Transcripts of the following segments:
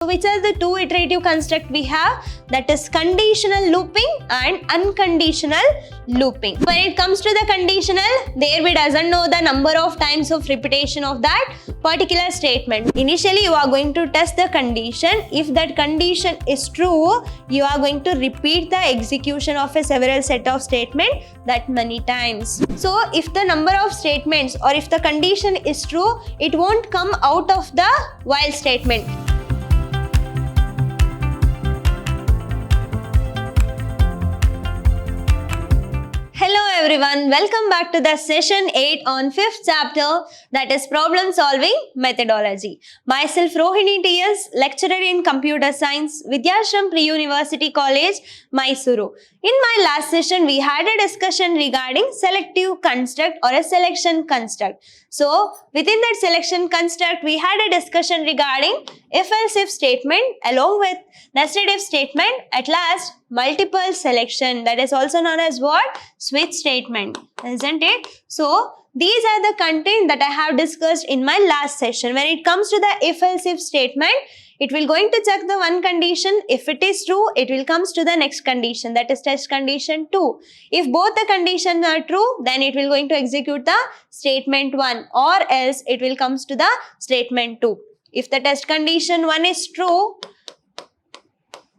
So which are the two iterative construct we have? That is conditional looping and unconditional looping. When it comes to the conditional, there we doesn't know the number of times of repetition of that particular statement. Initially you are going to test the condition. If that condition is true, you are going to repeat the execution of a several set of statement that many times. So if the number of statements or if the condition is true, it won't come out of the while statement. Hello everyone, welcome back to the session 8 on 5th chapter, that is problem solving methodology. Myself Rohini TS, lecturer in computer science, Vidyashram Pre-University College, Mysuru. In my last session, we had a discussion regarding selective construct or a selection construct. So within that selection construct, we had a discussion regarding if-else-if statement along with nested if statement, at last multiple selection, that is also known as what? Switch statement, isn't it? So these are the content that I have discussed in my last session. When it comes to the if-else-if statement, it will going to check the one condition. If it is true, it will comes to the next condition, that is test condition 2. If both the conditions are true, then it will going to execute the statement 1, or else it will comes to the statement 2. If the test condition 1 is true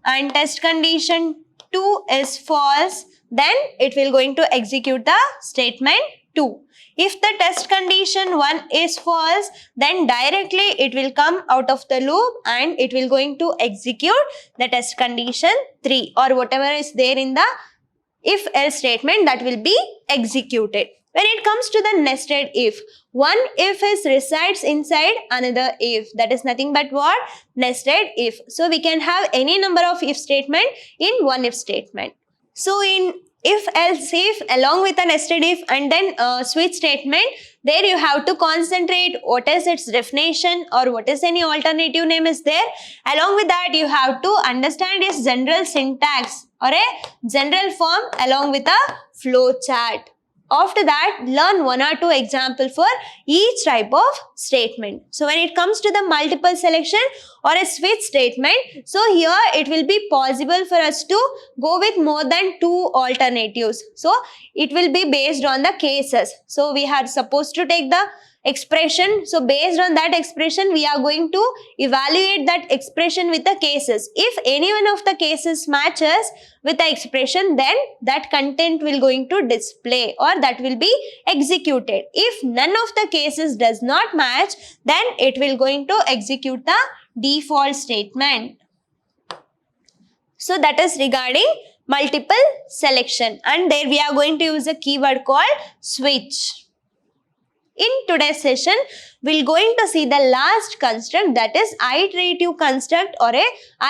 and test condition 2 is false, then it will going to execute the statement 2. If the test condition 1 is false, then directly it will come out of the loop and it will going to execute the test condition 3, or whatever is there in the if else statement, that will be executed. When it comes to the nested if, one if is resides inside another if, that is nothing but what? Nested if. So we can have any number of if statement in one if statement. So in if else if along with a nested if and then switch statement, there you have to concentrate what is its definition or what is any alternative name is there. Along with that, you have to understand its general syntax or a general form along with a flow chart. After that, learn one or two examples for each type of statement. So when it comes to the multiple selection or a switch statement, so here it will be possible for us to go with more than two alternatives. So it will be based on the cases. So we are supposed to take the expression. So based on that expression, we are going to evaluate that expression with the cases. If any one of the cases matches with the expression, then that content will going to display or that will be executed. If none of the cases does not match, then it will going to execute the default statement. So that is regarding multiple selection, and there we are going to use a keyword called switch. In today's session, we're going to see the last construct, that is iterative construct or a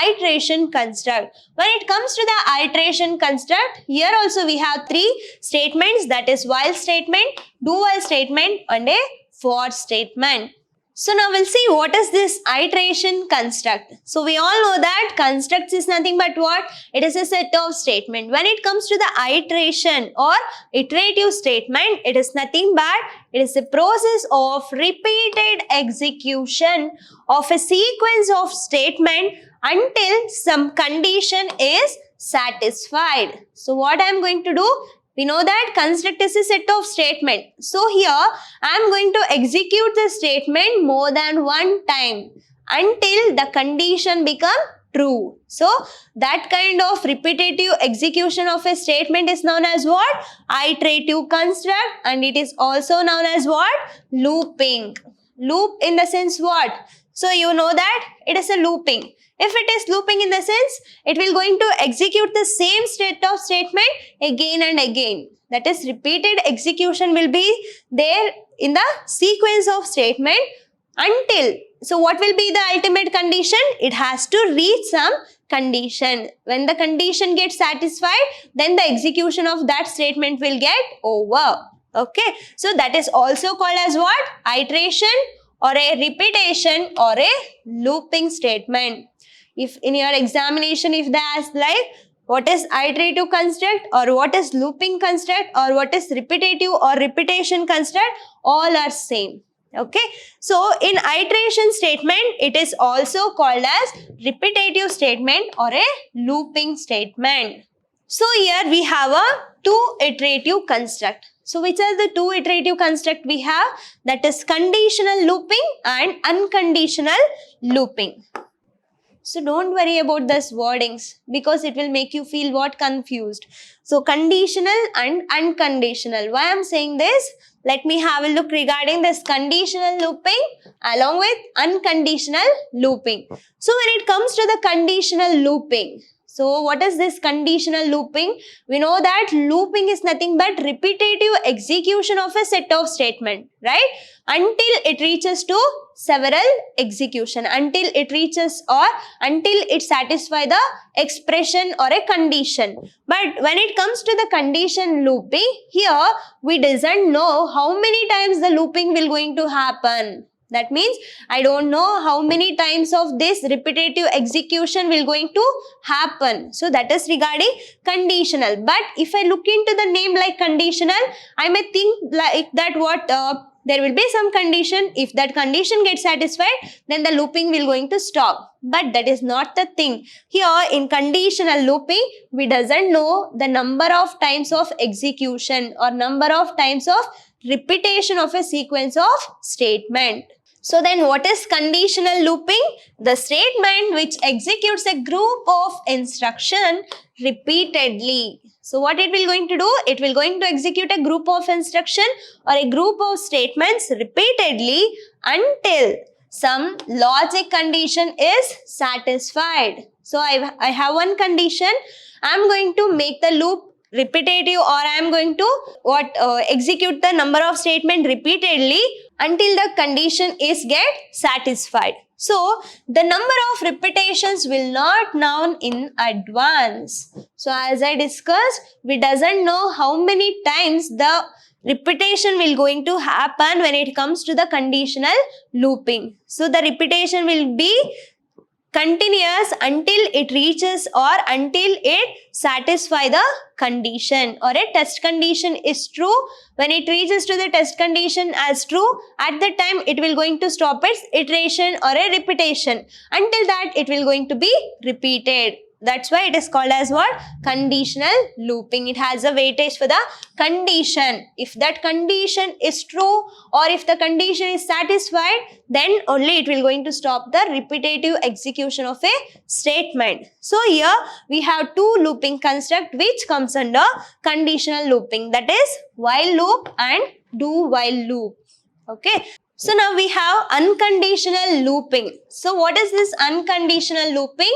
iteration construct. When it comes to the iteration construct, here also we have three statements, that is while statement, do while statement and a for statement. So now we'll see what is this iteration construct. So we all know that constructs is nothing but what? It is a set of statement. When it comes to the iteration or iterative statement, it is nothing but it is a process of repeated execution of a sequence of statement until some condition is satisfied. So what I am going to do? We know that construct is a set of statement. So here I am going to execute the statement more than one time until the condition become true. So that kind of repetitive execution of a statement is known as what? Iterative construct, and it is also known as what? Looping. Loop in the sense what? So you know that it is a looping. If it is looping in the sense, it will going to execute the same state of statement again and again. That is, repeated execution will be there in the sequence of statement until. So what will be the ultimate condition? It has to reach some condition. When the condition gets satisfied, then the execution of that statement will get over. Okay. So that is also called as what? Iteration or a repetition or a looping statement. If in your examination, if they ask like, what is iterative construct or what is looping construct or what is repetitive or repetition construct, all are same. Okay, so in iteration statement, it is also called as repetitive statement or a looping statement. So here we have a two iterative construct. So which are the two iterative construct we have? That is conditional looping and unconditional looping. So don't worry about this wordings because it will make you feel what confused. So conditional and unconditional. Why I'm saying this? Let me have a look regarding this conditional looping along with unconditional looping. So when it comes to the conditional looping, so what is this conditional looping? We know that looping is nothing but repetitive execution of a set of statement, right? Until it reaches to several execution, until it reaches or until it satisfies the expression or a condition. But when it comes to the condition looping, here we doesn't know how many times the looping will going to happen. That means I don't know how many times of this repetitive execution will going to happen. So that is regarding conditional. But if I look into the name like conditional, I may think like that what there will be some condition. If that condition gets satisfied, then the looping will going to stop. But that is not the thing. Here in conditional looping, we doesn't know the number of times of execution or number of times of repetition of a sequence of statement. So then what is conditional looping? The statement which executes a group of instruction repeatedly. So what it will going to do? It will going to execute a group of instruction or a group of statements repeatedly until some logic condition is satisfied. So I have one condition. I am going to make the loop repetitive or I am going to execute the number of statement repeatedly until the condition is get satisfied. So the number of repetitions will not known in advance. So as I discussed, we doesn't know how many times the repetition will going to happen when it comes to the conditional looping. So the repetition will be continuous until it reaches or until it satisfy the condition or a test condition is true. When it reaches to the test condition as true, at that time it will going to stop its iteration or a repetition. Until that it will going to be repeated. That's why it is called as what? Conditional looping. It has a weightage for the condition. If that condition is true or if the condition is satisfied, then only it will going to stop the repetitive execution of a statement. So here we have two looping construct which comes under conditional looping. That is while loop and do while loop. Okay. So now we have unconditional looping. So what is this unconditional looping?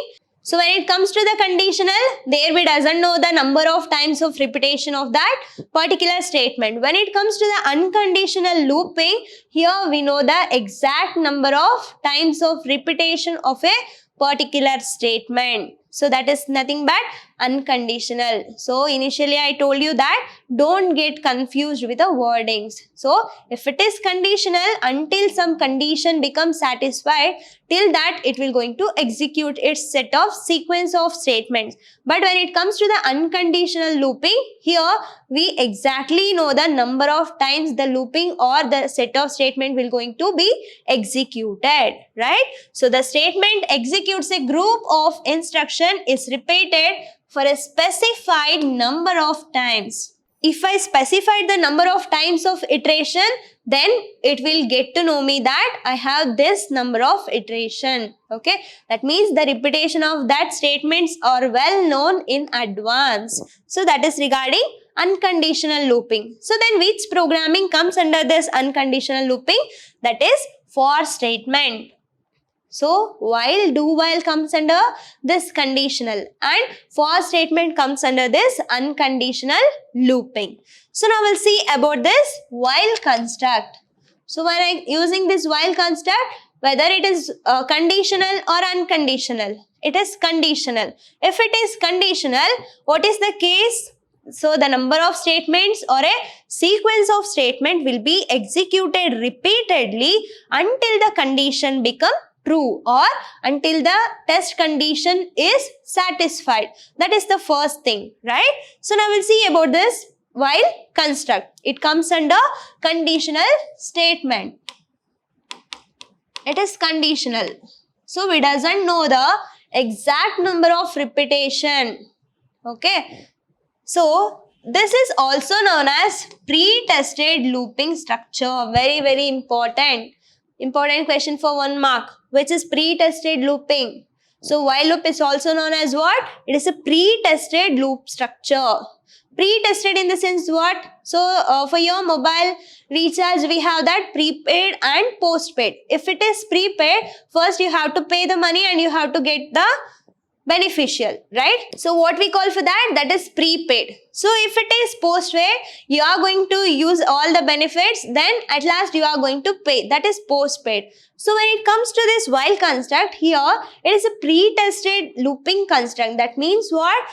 So when it comes to the conditional, there we doesn't know the number of times of repetition of that particular statement. When it comes to the unconditional looping, here we know the exact number of times of repetition of a particular statement. So that is nothing but unconditional. So initially I told you that don't get confused with the wordings. So if it is conditional, until some condition becomes satisfied, till that it will going to execute its set of sequence of statements. But when it comes to the unconditional looping, here we exactly know the number of times the looping or the set of statement will going to be executed, right? So the statement executes a group of instruction is repeated for a specified number of times. If I specified the number of times of iteration, then it will get to know me that I have this number of iteration. Okay, that means the repetition of that statements are well known in advance. So that is regarding unconditional looping. So then which programming comes under this unconditional looping? That is for statement. So while do while comes under this conditional and for statement comes under this unconditional looping. So now we'll see about this while construct. So when I using this while construct, whether it is conditional or unconditional, it is conditional. If it is conditional, what is the case? So the number of statements or a sequence of statement will be executed repeatedly until the condition become true or until the test condition is satisfied. That is the first thing, right? So now we'll see about this while construct. It comes under conditional statement. It is conditional. So we doesn't know the exact number of repetition. Okay. So this is also known as pre-tested looping structure. Very, very important. Important question for 1 mark. Which is pre-tested looping? So while loop is also known as what? It is a pre-tested loop structure. Pre-tested in the sense what? So for your mobile recharge, we have that prepaid and postpaid. If it is prepaid, first you have to pay the money and you have to get the beneficial, right? So what we call for that? That is prepaid. So if it is postpaid, you are going to use all the benefits, then at last you are going to pay. That is postpaid. So when it comes to this while construct, here it is a pre-tested looping construct. That means what?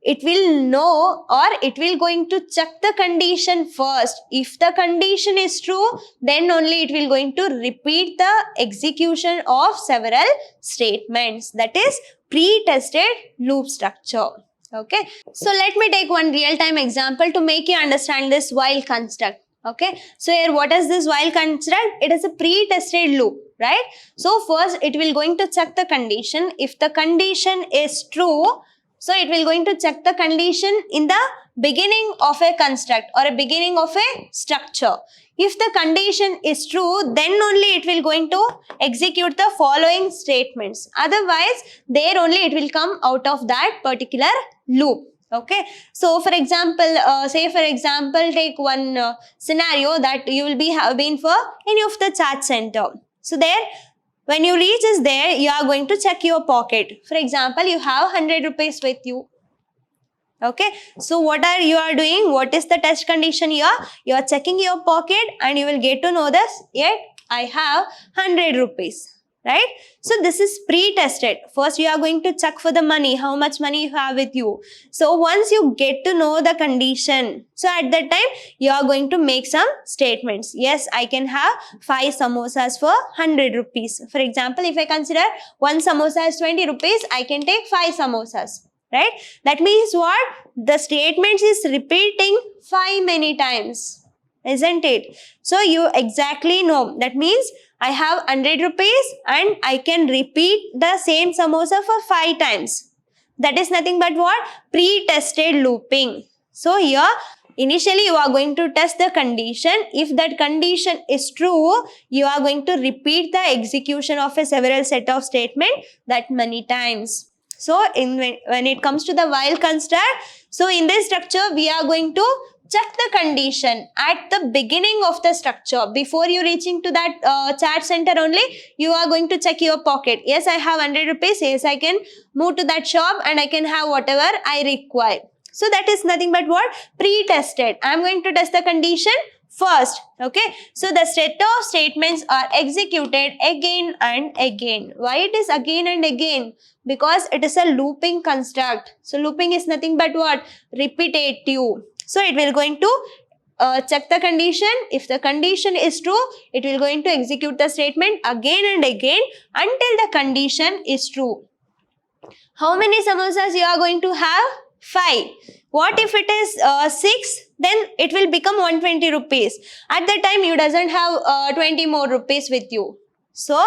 It will know, or it will going to check the condition first. If the condition is true, then only it will going to repeat the execution of several statements. That is pre-tested loop structure. Okay. So let me take one real-time example to make you understand this while construct. Okay. So here what is this while construct? It is a pre-tested loop, right? So first it will going to check the condition. If the condition is true, so it will going to check the condition in the beginning of a construct or a beginning of a structure. If the condition is true, then only it will going to execute the following statements. Otherwise, there only it will come out of that particular loop. Okay. So for example, take one scenario that you will be have been for any of the chat center. So there, when you reach is there, you are going to check your pocket. For example, you have 100 rupees with you. Okay. So what are you are doing? What is the test condition here? You are checking your pocket and you will get to know this. Yet I have 100 rupees. Right? So this is pre-tested. First you are going to check for the money, how much money you have with you. So once you get to know the condition, so at that time you are going to make some statements. Yes, I can have 5 samosas for 100 rupees. For example, if I consider one samosa as 20 rupees, I can take 5 samosas. Right? That means what? The statement is repeating 5 many times. Isn't it? So you exactly know. That means I have 100 rupees and I can repeat the same samosa for 5 times. That is nothing but what? Pre-tested looping. So here, initially you are going to test the condition. If that condition is true, you are going to repeat the execution of a several set of statement that many times. So when it comes to the while construct, so in this structure, we are going to check the condition at the beginning of the structure. Before you reaching to that chat center only, you are going to check your pocket. Yes, I have 100 rupees. Yes, I can move to that shop and I can have whatever I require. So that is nothing but what? Pre-tested. I am going to test the condition first. Okay. So the set of statements are executed again and again. Why it is again and again? Because it is a looping construct. So looping is nothing but what? Repetitive. So it will going to check the condition. If the condition is true, it will going to execute the statement again and again until the condition is true. How many samosas you are going to have? 5. What if it is 6? Then it will become 120 rupees. At that time, you doesn't have 20 more rupees with you. So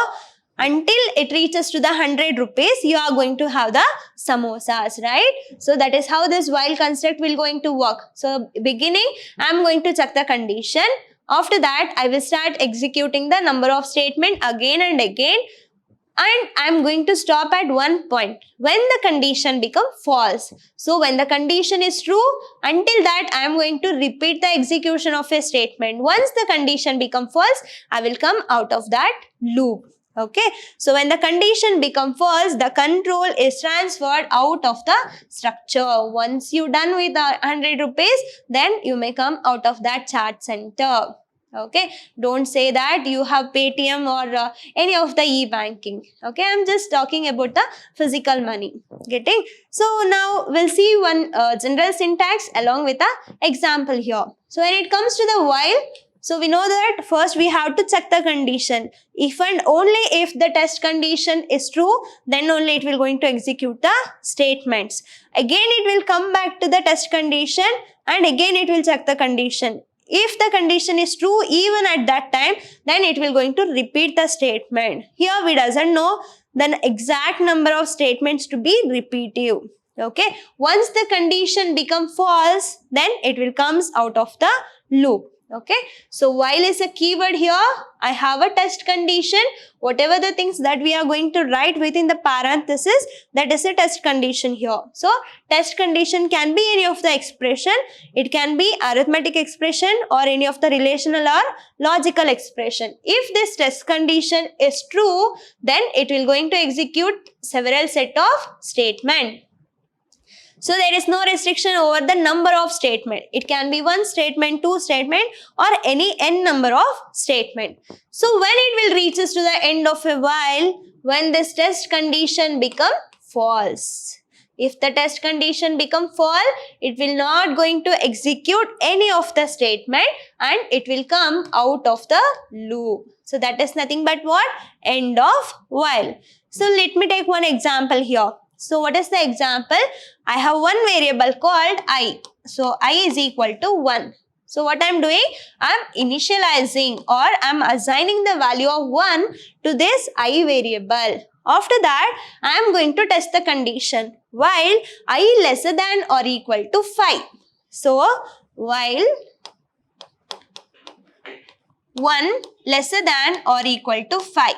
until it reaches to the 100 rupees, you are going to have the samosas, right? So that is how this while construct will going to work. So beginning, I am going to check the condition. After that, I will start executing the number of statement again and again. And I am going to stop at one point when the condition becomes false. So when the condition is true, until that I am going to repeat the execution of a statement. Once the condition becomes false, I will come out of that loop. Okay. So when the condition becomes false, the control is transferred out of the structure. Once you done with the 100 rupees, then you may come out of that chat center. Okay. Don't say that you have Paytm or any of the e-banking. Okay. I'm just talking about the physical money. Getting? So now we'll see one general syntax along with the example here. So when it comes to the while, so we know that first we have to check the condition. If and only if the test condition is true, then only it will going to execute the statements. Again, it will come back to the test condition and again it will check the condition. If the condition is true even at that time, then it will going to repeat the statement. Here we doesn't know the exact number of statements to be repetitive. Okay, once the condition become false, then it will comes out of the loop. Okay, so while is a keyword here. I have a test condition. Whatever the things that we are going to write within the parenthesis, that is a test condition here. So test condition can be any of the expression. It can be arithmetic expression or any of the relational or logical expression. If this test condition is true, then it will going to execute several set of statement. So there is no restriction over the number of statement. It can be one statement, two statement, or any n number of statement. So when it will reaches to the end of a while, when this test condition become false. If the test condition become false, it will not going to execute any of the statement and it will come out of the loop. So that is nothing but what? End of while. So let me take one example here. So what is the example? I have one variable called I. So I is equal to 1. So what I am doing? I am initializing or I am assigning the value of 1 to this I variable. After that, I am going to test the condition while I lesser than or equal to 5. So while 1 lesser than or equal to 5.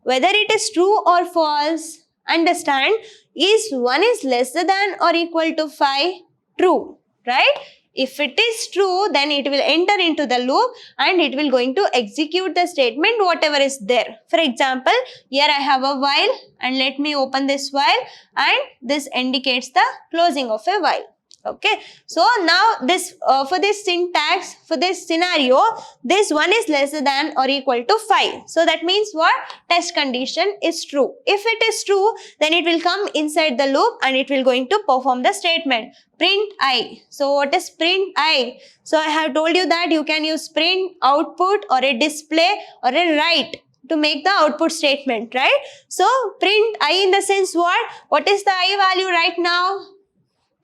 Whether it is true or false, understand, is 1 is lesser than or equal to 5 true, right? If it is true, then it will enter into the loop and it will going to execute the statement whatever is there. For example, here I have a while and let me open this while and this indicates the closing of a while. Okay, so now this for this syntax, for this scenario, this 1 is lesser than or equal to 5. So that means what? Test condition is true. If it is true, then it will come inside the loop and it will going to perform the statement print I. So what is print I? So I have told you that you can use print, output, or a display or a write to make the output statement, right? So print I in the sense what? What is the I value right now?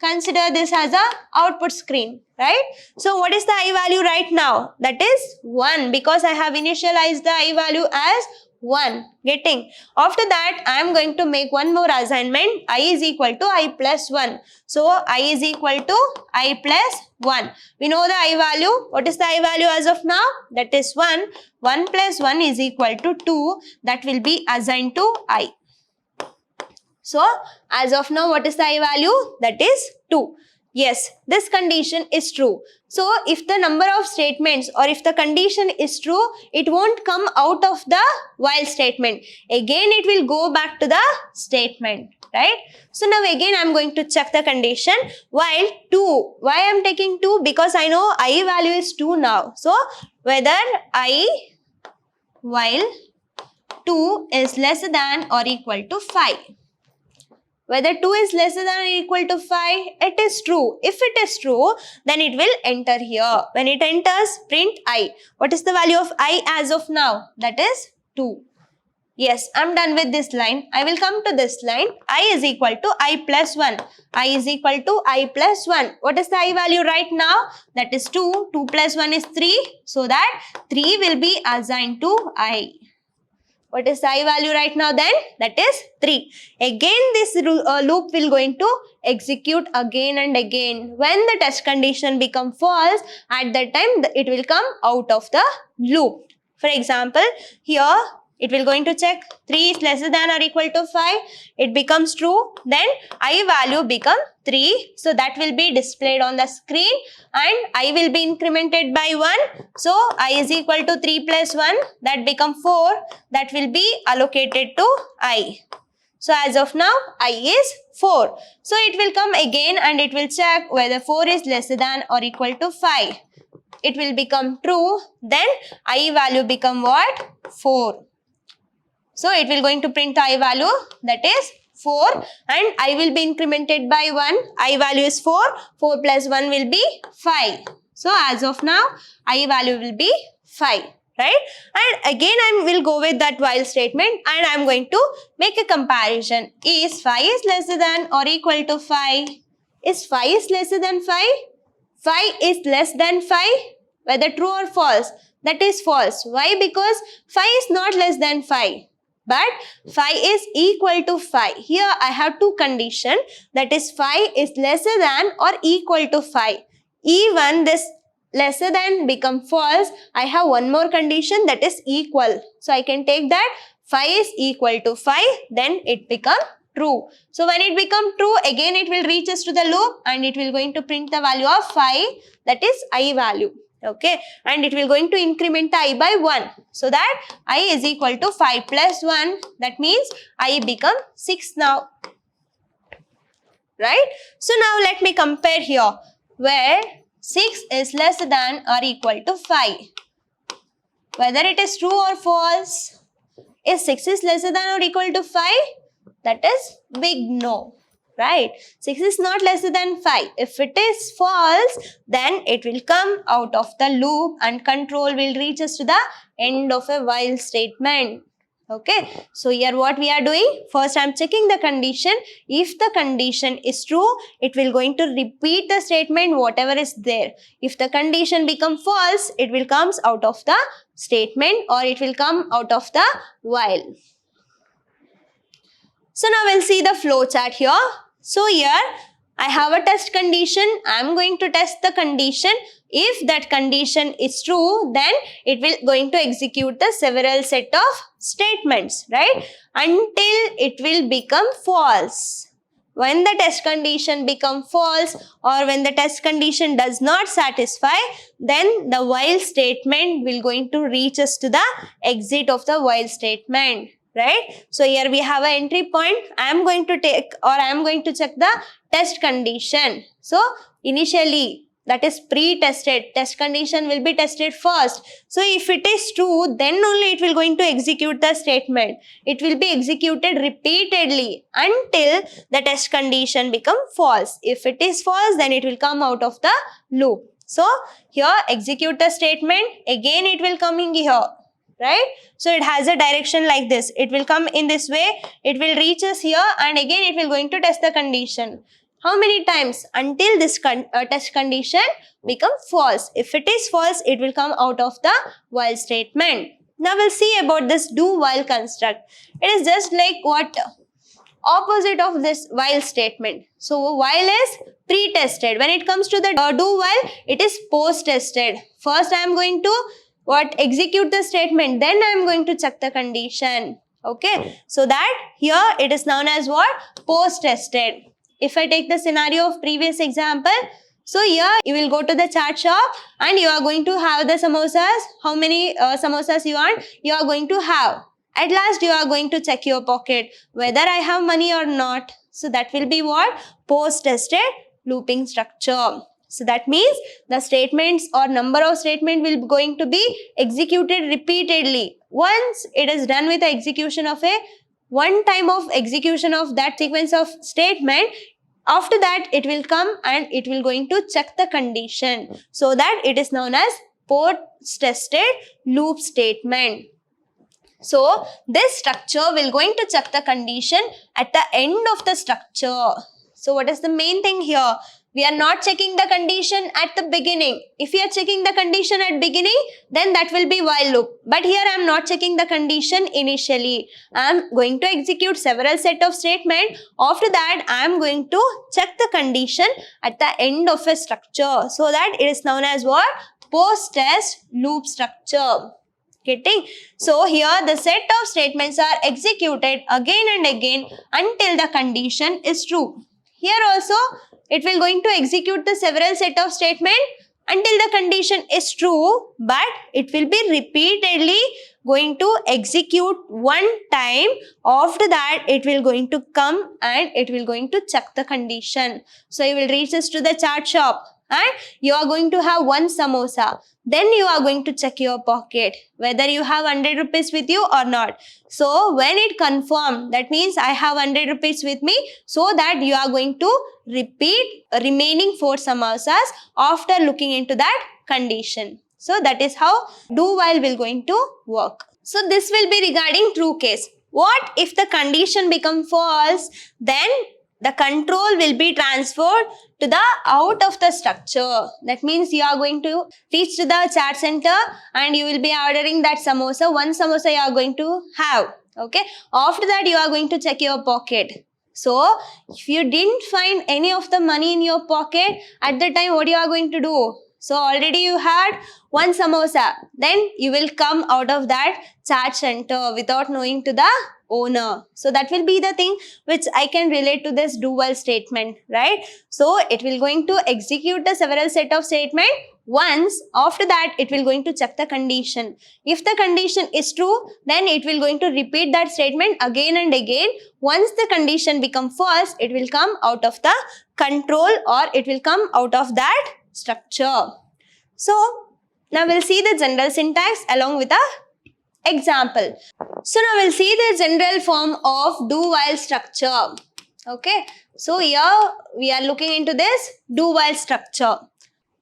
Consider this as a output screen, right? So what is the I value right now? That is 1 because I have initialized the I value as 1. Getting? After that, I am going to make one more assignment. I is equal to I plus 1. So I is equal to I plus 1. We know the I value. What is the I value as of now? That is 1. 1 plus 1 is equal to 2. That will be assigned to I. So, as of now, what is the I value? That is 2. Yes, this condition is true. So, if the number of statements or if the condition is true, it won't come out of the while statement. Again, it will go back to the statement, right? So, now again, I am going to check the condition while 2. Why I am taking 2? Because I know I value is 2 now. So, whether I while 2 is lesser than or equal to 5. Whether 2 is lesser than or equal to 5, it is true. If it is true, then it will enter here. When it enters, print I. What is the value of I as of now? That is 2. Yes, I am done with this line. I will come to this line. I is equal to I plus 1. I is equal to I plus 1. What is the I value right now? That is 2. 2 plus 1 is 3. So that 3 will be assigned to I. What is the I value right now then? That is 3. Again this loop will going to execute again and again. When the test condition become false, at that time it will come out of the loop. For example, here it will going to check 3 is lesser than or equal to 5. It becomes true. Then I value become 3. So that will be displayed on the screen and I will be incremented by 1. So I is equal to 3 plus 1. That become 4. That will be allocated to I. So as of now, I is 4. So it will come again and it will check whether 4 is lesser than or equal to 5. It will become true. Then I value become what? 4. So it will going to print I value, that is 4, and I will be incremented by 1. I value is 4. 4 plus 1 will be 5. So as of now, I value will be 5, right? And again I will go with that while statement and I am going to make a comparison. Is 5 is lesser than or equal to 5? Is 5 is lesser than 5? 5 is less than 5? whether true or false. That is false. Why? Because 5 is not less than 5. But 5 is equal to 5. Here I have two conditions. That is 5 is lesser than or equal to 5. Even this lesser than become false, I have one more condition, that is equal. So I can take that 5 is equal to 5, then it become true. So when it become true, again it will reach us to the loop and it will going to print the value of 5, that is I value. Okay, and it will going to increment the I by 1. So that I is equal to 5 plus 1. That means I become 6 now. Right? So now let me compare here where 6 is less than or equal to 5. Whether it is true or false. If 6 is lesser than or equal to 5, that is big no. Right? 6 is not lesser than 5. If it is false, then it will come out of the loop and control will reach us to the end of a while statement. Okay, so here what we are doing, first I am checking the condition. If the condition is true, it will going to repeat the statement whatever is there. If the condition become false, it will comes out of the statement or it will come out of the while. So now we'll see the flow chart here. So here I have a test condition. I am going to test the condition. If that condition is true, then it will going to execute the several set of statements, right? Until it will become false. When the test condition become false or when the test condition does not satisfy, then the while statement will going to reach us to the exit of the while statement. Right? So here we have an entry point. I am going to take or I am going to check the test condition. So initially that is pre-tested. Test condition will be tested first. So if it is true, then only it will going to execute the statement. It will be executed repeatedly until the test condition become false. If it is false, then it will come out of the loop. So here execute the statement. Again it will come in here. Right? So it has a direction like this. It will come in this way. It will reach us here and again it will going to test the condition. How many times? Until this test condition become false. If it is false, it will come out of the while statement. Now we'll see about this do while construct. It is just like what? Opposite of this while statement. So while is pre-tested. When it comes to the do while, it is post-tested. First I am going to execute the statement, then I am going to check the condition. Okay, so that here it is known as what? Post-tested. If I take the scenario of previous example, so here you will go to the chaat shop and you are going to have the samosas. How many samosas you want? You are going to have. At last you are going to check your pocket whether I have money or not. So that will be what? Post-tested looping structure. So that means the statements or number of statements will be going to be executed repeatedly. Once it is done with the execution of one time of execution of that sequence of statement, after that it will come and it will going to check the condition. So that it is known as post-tested loop statement. So this structure will going to check the condition at the end of the structure. So what is the main thing here? We are not checking the condition at the beginning. If we are checking the condition at beginning, then that will be while loop. But here I am not checking the condition initially. I am going to execute several set of statements. After that, I am going to check the condition at the end of a structure. So that it is known as what? Post-test loop structure. Getting? So here the set of statements are executed again and again until the condition is true. Here also, it will going to execute the several set of statements until the condition is true, but it will be repeatedly going to execute one time. After that, it will going to come and it will going to check the condition. So you will reach us to the chaat shop and you are going to have one samosa. Then you are going to check your pocket whether you have 100 rupees with you or not. So when it confirms, that means I have 100 rupees with me, so that you are going to repeat remaining 4 samosas after looking into that condition. So that is how do while will going to work. So this will be regarding true case. What if the condition become false? Then the control will be transferred to the out of the structure. That means you are going to reach to the chat center and you will be ordering that samosa. One samosa you are going to have. Okay. After that, you are going to check your pocket. So, if you didn't find any of the money in your pocket, at the time, what you are going to do? So, already you had one samosa. Then, you will come out of that chat center without knowing to the owner. So, that will be the thing which I can relate to this do while statement, right? So, it will going to execute the several set of statement. Once, after that, it will going to check the condition. If the condition is true, then it will going to repeat that statement again and again. Once the condition become false, it will come out of the control or it will come out of that structure. So, now we'll see the general syntax along with a example. So, now we'll see the general form of do while structure. Okay. So, here we are looking into this do while structure.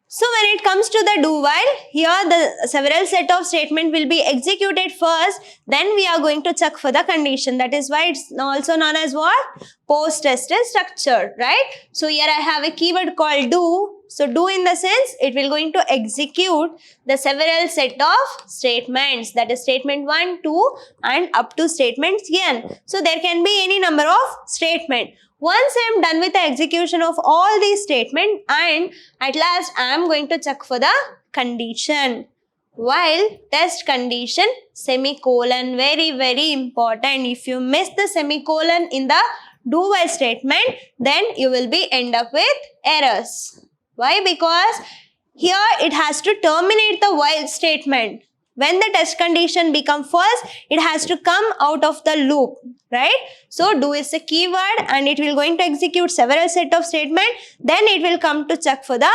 So when it comes to the do while, here the several set of statement will be executed first, then we are going to check for the condition. That is why it's also known as what? Post-tested structure, right? So here I have a keyword called do. So do in the sense, it will going to execute the several set of statements. That is statement 1, 2 and up to statement n. So there can be any number of statement. Once I am done with the execution of all these statements and at last I am going to check for the condition. While test condition semicolon, very important. If you miss the semicolon in the do while statement, then you will be end up with errors. Why? Because here it has to terminate the while statement. When the test condition become false, it has to come out of the loop, right? So, do is a keyword and it will going to execute several set of statement. Then it will come to check for the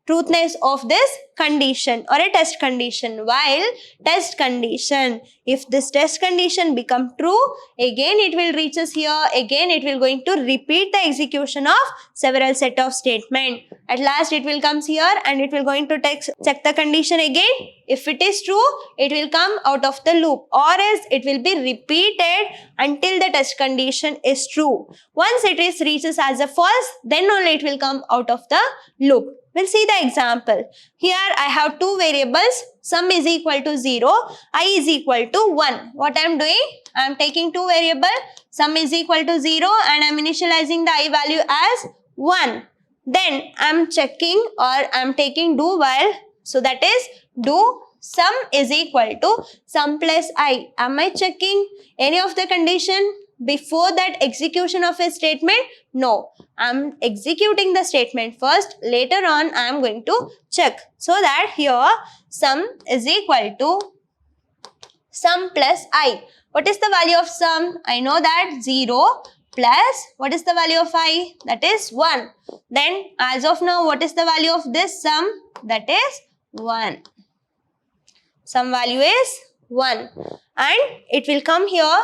truthness of this condition or a test condition. While test condition, if this test condition become true, again it will reach us here. Again it will going to repeat the execution of several set of statement. At last it will comes here and it will going to check the condition again. If it is true, it will come out of the loop or else it will be repeated until the test condition is true. Once it is reaches as a false, then only it will come out of the loop. We'll see the example. Here I have two variables. Sum is equal to 0. I is equal to 1. What I am doing? I am taking two variables. Sum is equal to 0 and I am initializing the I value as 1. Then I am checking or I am taking do while. So that is do sum is equal to sum plus I. Am I checking any of the condition before that execution of a statement? No. I am executing the statement first. Later on, I am going to check. So that here sum is equal to sum plus I. What is the value of sum? I know that 0 plus what is the value of I? That is 1. Then as of now, what is the value of this sum? That is 1. Sum value is 1. And it will come here.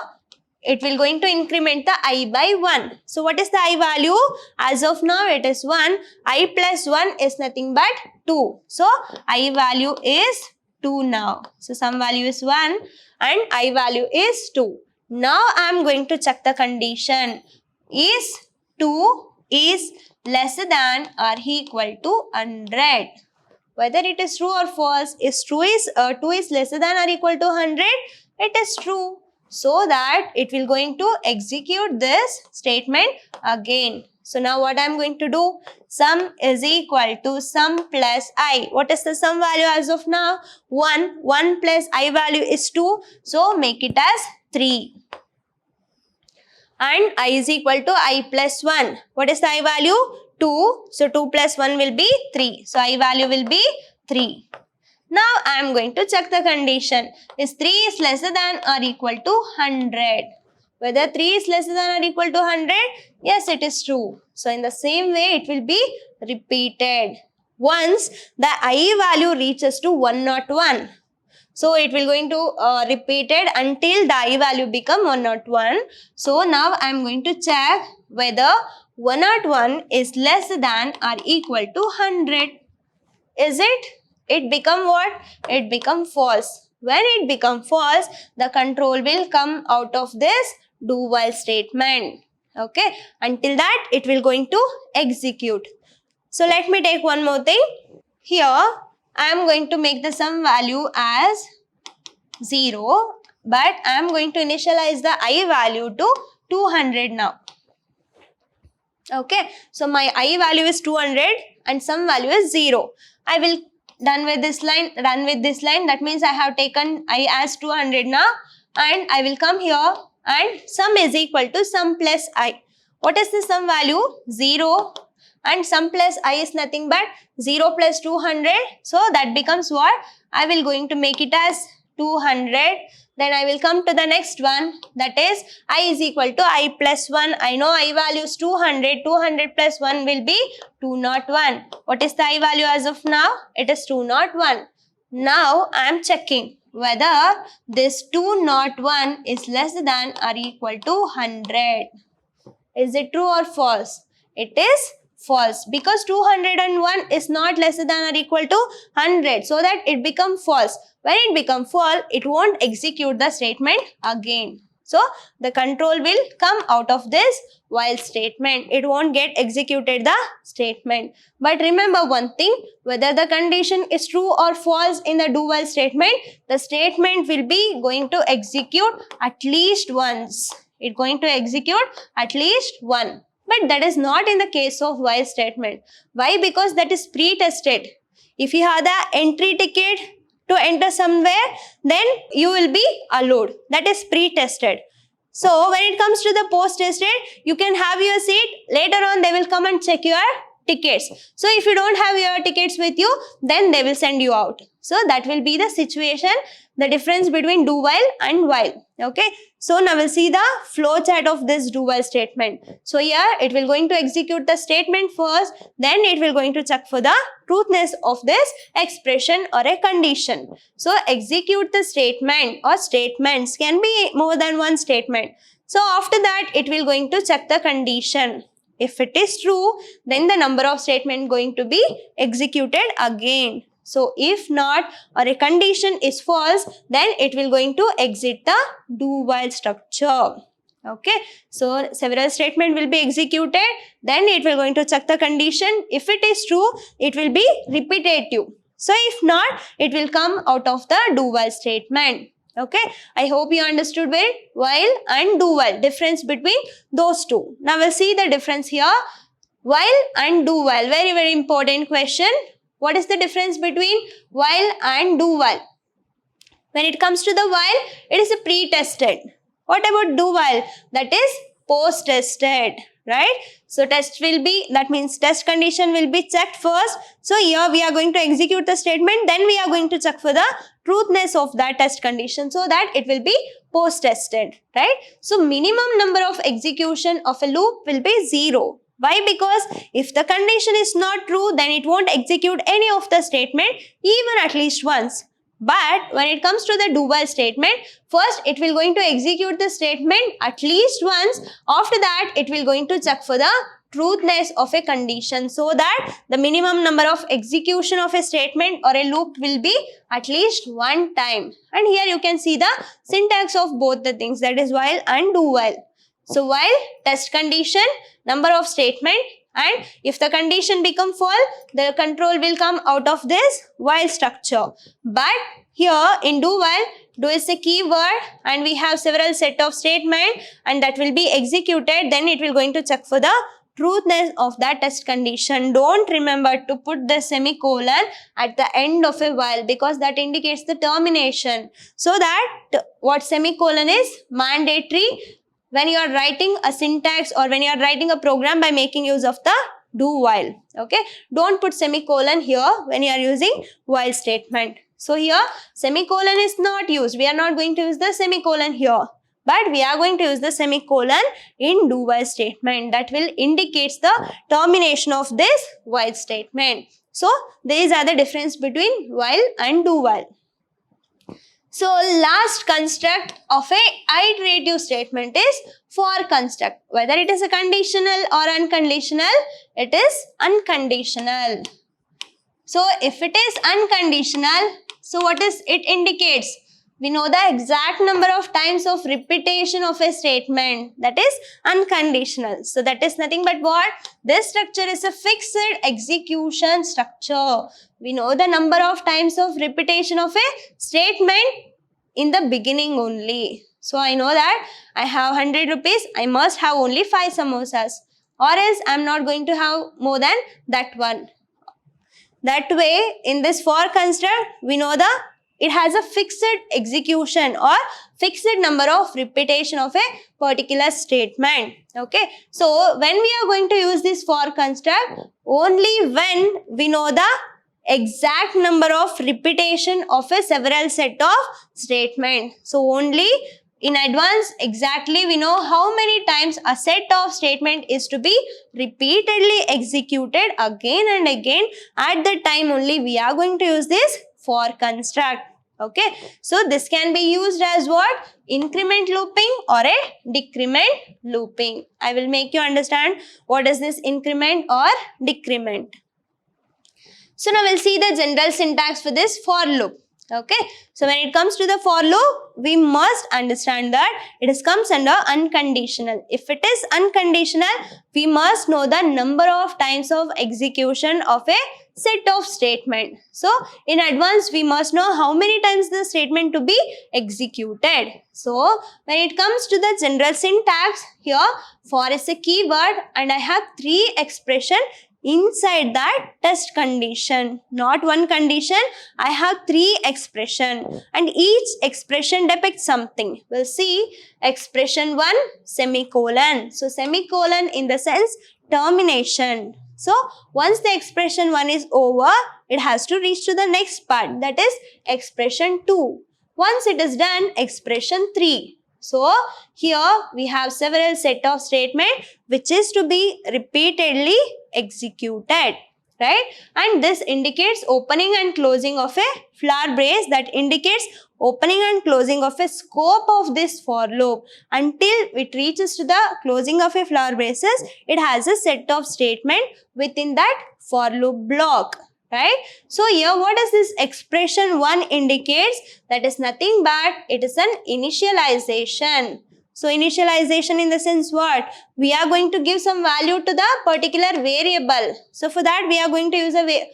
It will going to increment the I by 1. So what is the I value? As of now it is 1. I plus 1 is nothing but 2. So I value is 2 now. So sum value is 1 and I value is 2. Now I am going to check the condition. Is 2 is less than or equal to 100. Whether it is true or false. Is 2 is less than or equal to 100? It is true. So that it will going to execute this statement again. So now what I am going to do? Sum is equal to sum plus I. What is the sum value as of now? 1. 1 plus I value is 2. So make it as 3. And I is equal to I plus 1. What is the I value? 2. So 2 plus 1 will be 3. So I value will be 3. Now I am going to check the condition. Is 3 is lesser than or equal to 100? Whether 3 is lesser than or equal to 100? Yes, it is true. So in the same way, it will be repeated. Once the I value reaches to 101. So it will going to repeat it until the I value become 101. So now I am going to check whether 101 is less than or equal to 100. Is it? It become what? It become false. When it become false, the control will come out of this do while statement. Okay, until that it will going to execute. So let me take one more thing. Here I am going to make the sum value as 0, but I am going to initialize the I value to 200 now. Okay, so my I value is 200 and sum value is 0. I will run with this line. That means I have taken I as 200 now, and I will come here and sum is equal to sum plus I. What is the sum value? 0, and sum plus I is nothing but 0 plus 200. So that becomes what? I will going to make it as 200. Then I will come to the next one, that is I is equal to I plus 1. I know I value is 200. 200 plus 1 will be 201. What is the I value as of now? It is 201. Now I am checking whether this 201 is less than or equal to 100. Is it true or false? It is false, because 201 is not less than or equal to 100, so that it becomes false. When it becomes false, it won't execute the statement again. So the control will come out of this while statement. It won't get executed the statement. But remember one thing, whether the condition is true or false in the do while statement, the statement will be going to execute at least once. It's going to execute at least one. But that is not in the case of while statement. Why? Because that is pre-tested. If you have the entry ticket to enter somewhere, then you will be allowed. That is pre-tested. So when it comes to the post-tested, you can have your seat. Later on, they will come and check your tickets. So if you don't have your tickets with you, then they will send you out. So that will be the situation, the difference between do while and while. Okay. So now we'll see the flow chart of this do while statement. So here it will going to execute the statement first, then it will going to check for the truthness of this expression or a condition. So execute the statement or statements can be more than one statement. So after that it will going to check the condition. If it is true, then the number of statement going to be executed again. So if not or a condition is false, then it will going to exit the do while structure. Okay. So several statement will be executed. Then it will going to check the condition. If it is true, it will be repetitive. So if not, it will come out of the do while statement. Okay, I hope you understood well while and do while, difference between those two. Now we'll see the difference here. While and do while, very, very important question. What is the difference between while and do while? When it comes to the while, it is a pre-tested. What about do while? That is post-tested, right? So test will be, that means test condition will be checked first. So here we are going to execute the statement, then we are going to check for the truthness of that test condition, so that it will be post-tested, right? So minimum number of execution of a loop will be 0. Why? Because if the condition is not true, then it won't execute any of the statement even at least once. But when it comes to the do while statement, first it will going to execute the statement at least once. After that, it will going to check for the truthness of a condition, so that the minimum number of execution of a statement or a loop will be at least one time. And here you can see the syntax of both the things, that is while and do while. So while, test condition, number of statement, and if the condition become false, the control will come out of this while structure. But here in do while, do is a keyword and we have several set of statement and that will be executed. Then it will going to check for the truthness of that test condition. Don't remember to put the semicolon at the end of a while, because that indicates the termination. So that what semicolon is mandatory when you are writing a syntax or when you are writing a program by making use of the do while. Okay, don't put semicolon here when you are using while statement. So here semicolon is not used. We are not going to use the semicolon here, but we are going to use the semicolon in do while statement. That will indicate the termination of this while statement. So these are the difference between while and do while. So last construct of a iterative statement is for construct. Whether it is a conditional or unconditional, it is unconditional. So if it is unconditional, so what is it indicates? we know the exact number of times of repetition of a statement, that is unconditional. So that is nothing but what? This structure is a fixed execution structure. We know the number of times of repetition of a statement in the beginning only. So I know that I have 100 rupees, I must have only 5 samosas, or else I am not going to have more than that one. That way, in this for construct, we know it has a fixed execution or fixed number of repetition of a particular statement. Okay. So when we are going to use this for construct, only when we know the exact number of repetition of a several set of statement. So only in advance exactly we know how many times a set of statement is to be repeatedly executed again and again. At the time only we are going to use this for construct. Okay, so this can be used as what? Increment looping or a decrement looping. I will make you understand what is this increment or decrement. So now we'll see the general syntax for this for loop. Okay, so when it comes to the for loop, we must understand that it comes under unconditional. If it is unconditional, we must know the number of times of execution of a set of statement. So in advance, we must know how many times the statement to be executed. So when it comes to the general syntax, here for is a keyword and I have 3 expressions inside that test condition. Not one condition, I have 3 expressions and each expression depicts something. We'll see expression 1 semicolon. So semicolon in the sense termination. So once the expression 1 is over, it has to reach to the next part, that is expression 2. Once it is done, expression 3. So here we have several set of statement which is to be repeatedly executed, right? And this indicates opening and closing of a flower brace, that indicates opening and closing of a scope of this for loop. Until it reaches to the closing of a flower braces, it has a set of statement within that for loop block. Right? So here what does this expression 1 indicates? That is nothing but it is an initialization. So initialization in the sense what? We are going to give some value to the particular variable. So for that we are going to use a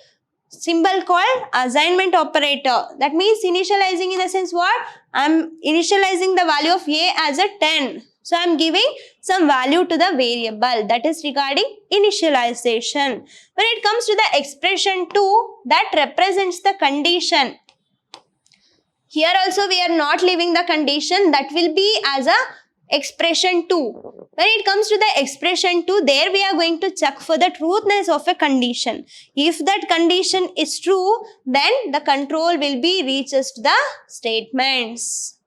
symbol called assignment operator. That means initializing in the sense what? I am initializing the value of a as a 10. So I am giving some value to the variable, that is regarding initialization. When it comes to the expression 2, that represents the condition. Here also we are not leaving the condition, that will be as a expression 2. When it comes to the expression 2, there we are going to check for the truthness of a condition. If that condition is true, then the control will be reaches to the statements.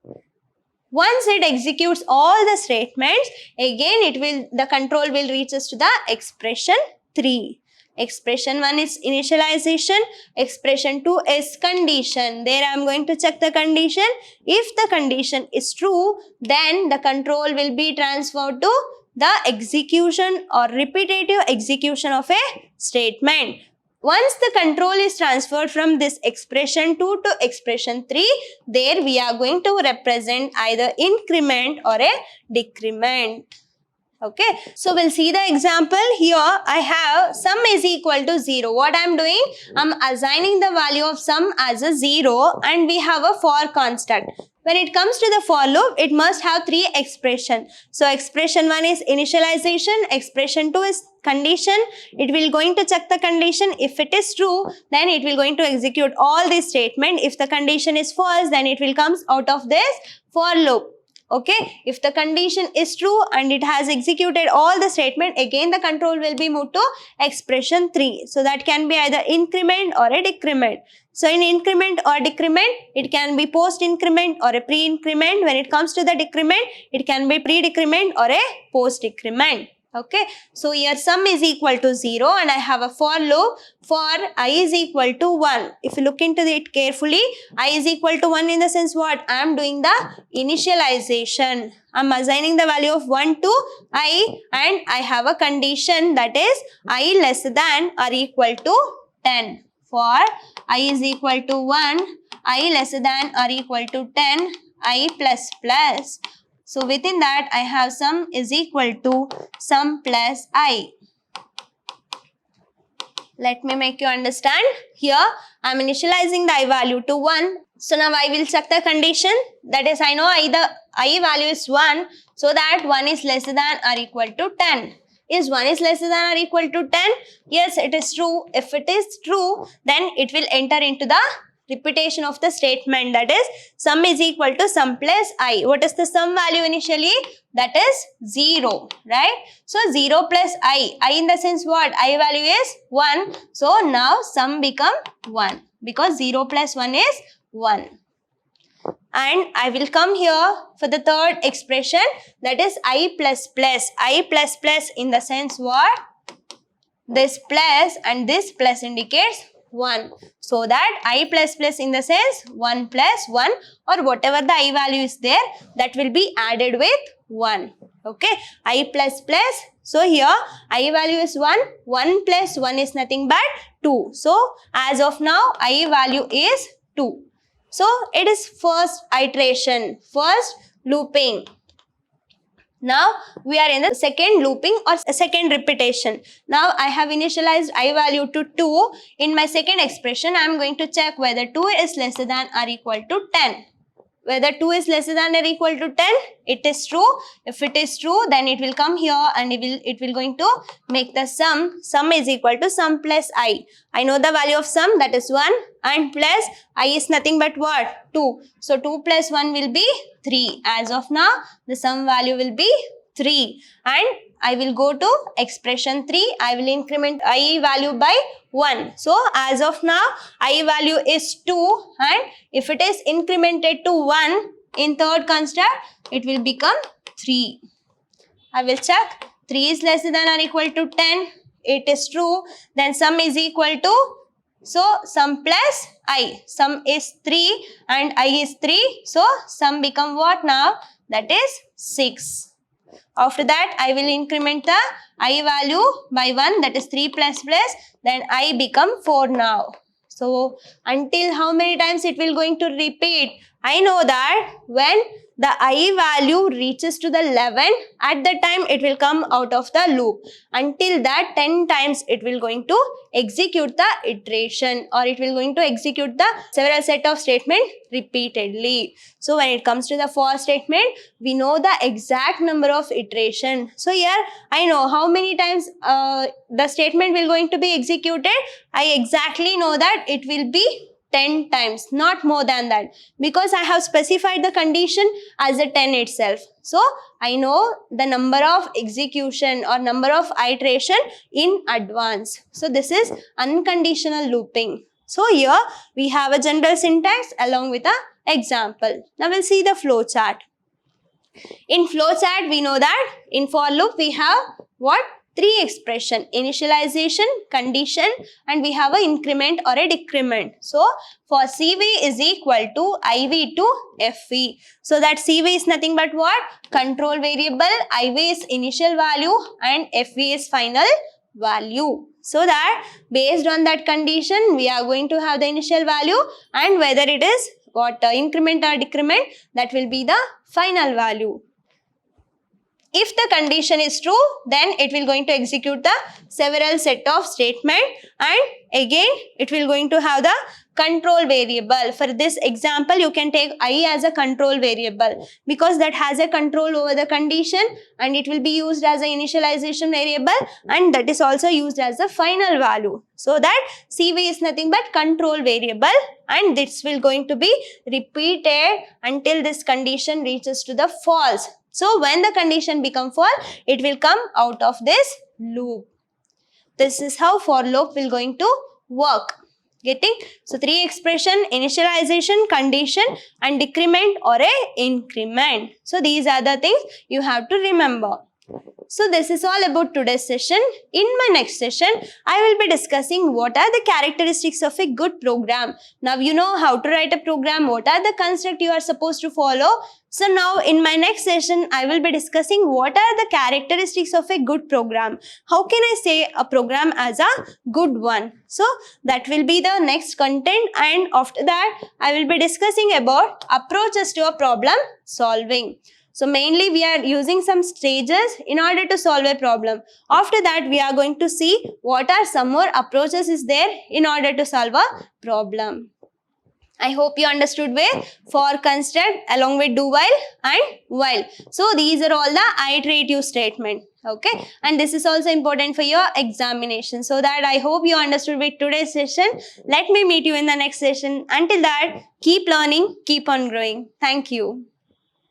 Once it executes all the statements, again the control will reach us to the expression 3. Expression 1 is initialization, expression 2 is condition. There I am going to check the condition. If the condition is true, then the control will be transferred to the execution or repetitive execution of a statement. Once the control is transferred from this expression 2 to expression 3, there we are going to represent either increment or a decrement. Okay, so we'll see the example. Here I have sum is equal to 0. What I'm doing? I'm assigning the value of sum as a 0 and we have a for construct. When it comes to the for loop, it must have 3 expressions. So expression 1 is initialization, expression 2 is condition. It will going to check the condition. If it is true, then it will going to execute all this statement. If the condition is false, then it will comes out of this for loop. Okay, if the condition is true and it has executed all the statement, again the control will be moved to expression 3. So that can be either increment or a decrement. So in increment or decrement, it can be post increment or a pre-increment. When it comes to the decrement, it can be pre-decrement or a post decrement. Okay, so here sum is equal to 0 and I have a for loop for I is equal to 1. If you look into it carefully, I is equal to 1 in the sense what? I am doing the initialization. I am assigning the value of 1 to I and I have a condition, that is I less than or equal to 10. For I is equal to 1, I lesser than or equal to 10, I plus plus. So within that I have sum is equal to sum plus I. Let me make you understand. Here I am initializing the I value to 1. So now I will check the condition. That is, I know the I value is 1. So that 1 is lesser than or equal to 10. Is 1 is lesser than or equal to 10? Yes, it is true. If it is true, then it will enter into the repetition of the statement. That is, sum is equal to sum plus I. What is the sum value initially? That is 0, right? So 0 plus I in the sense what? I value is 1. So now sum become 1 because 0 plus 1 is 1. And I will come here for the third expression, that is I plus plus. I plus plus in the sense what? This plus and this plus indicates 1. So that I plus plus in the sense 1 plus 1, or whatever the I value is there, that will be added with 1. Okay, I plus plus. So here I value is 1. 1 plus 1 is nothing but 2. So as of now I value is 2. So it is first iteration, first looping. Now we are in the second looping or second repetition. Now I have initialized I value to 2. In my second expression, I am going to check whether 2 is lesser than or equal to 10. Whether 2 is lesser than or equal to 10, it is true. If it is true, then it will come here and it will going to make the sum. Sum is equal to sum plus I. I know the value of sum, that is 1, and plus I is nothing but what? 2. So 2 plus 1 will be 3. As of now, the sum value will be 3. And I will go to expression 3. I will increment I value by 1. So as of now, I value is 2, and if it is incremented to 1 in third construct, it will become 3. I will check. 3 is lesser than or equal to 10. It is true. Then sum is equal to, so sum plus I. Sum is 3 and I is 3. So sum become what now? That is 6. After that, I will increment the I value by 1, that is 3 plus plus, then I become 4 now. So until how many times it will going to repeat? I know that when the I value reaches to the 11, at that time it will come out of the loop. Until that 10 times it will going to execute the iteration, or it will going to execute the several set of statement repeatedly. So when it comes to the for statement, we know the exact number of iteration. So here I know how many times the statement will going to be executed. I exactly know that it will be 10 times, not more than that, because I have specified the condition as a 10 itself. So I know the number of execution or number of iteration in advance. So this is unconditional looping. So here we have a general syntax along with an example. Now we'll see the flow chart. In flow chart, we know that in for loop we have what? 3 expression: initialization, condition, and we have an increment or a decrement. So for CV is equal to IV to FV. So that CV is nothing but what? Control variable, IV is initial value, and FV is final value. So that based on that condition, we are going to have the initial value, and whether it is what increment or decrement, that will be the final value. If the condition is true, then it will going to execute the several set of statement, and again it will going to have the control variable. For this example, you can take I as a control variable because that has a control over the condition, and it will be used as an initialization variable, and that is also used as the final value. So that CV is nothing but control variable, and this will going to be repeated until this condition reaches to the false. So when the condition become false, it will come out of this loop. This is how for loop will going to work. Getting? So 3 expression: initialization, condition, and decrement or a increment. So these are the things you have to remember. So this is all about today's session. In my next session, I will be discussing what are the characteristics of a good program. Now you know how to write a program, what are the construct you are supposed to follow. So now in my next session, I will be discussing what are the characteristics of a good program. How can I say a program as a good one? So that will be the next content, and after that, I will be discussing about approaches to a problem solving. So mainly we are using some stages in order to solve a problem. After that, we are going to see what are some more approaches is there in order to solve a problem. I hope you understood with for, construct along with do while and while. So these are all the iterative statement. Okay, and this is also important for your examination. So that I hope you understood with today's session. Let me meet you in the next session. Until that, keep learning, keep on growing. Thank you.